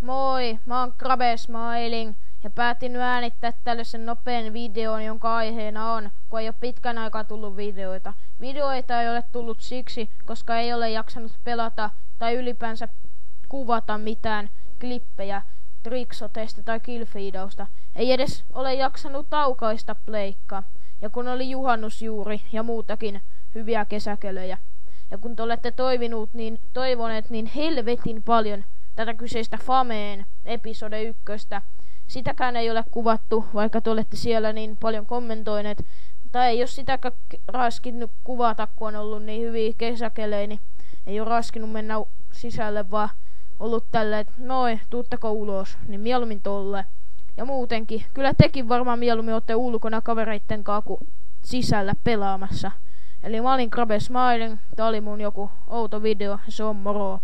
Moi, mä oon Grabe Smiling ja päätin nyt äänittää tällaisen nopean videon, jonka aiheena on, kun ei ole pitkän aikaa tullut videoita. Videoita ei ole tullut siksi, koska ei ole jaksanut pelata tai ylipäänsä kuvata mitään klippejä trickshotesta tai killfeedausta. Ei edes ole jaksanut aukaista pleikkaa. Ja kun oli juhannus juuri ja muutakin hyviä kesäkelöjä. Ja kun te olette toivoneet niin helvetin paljon tätä kyseistä Fameen episode 1. Sitäkään ei ole kuvattu, vaikka te olette siellä niin paljon kommentoineet. Tai ei ole sitäkään raskinnut kuvata, kun on ollut niin hyviä kesäkelejä, niin ei ole raskinnut mennä sisälle, vaan ollut tälleen, että noi, tuutteko ulos, niin mieluummin tolle. Ja muutenkin, kyllä tekin varmaan mieluummin olette ulkona kavereitten kanssa kuin sisällä pelaamassa. Eli mä olin Grabe Smiling, tää oli mun joku outo video, ja se on moro.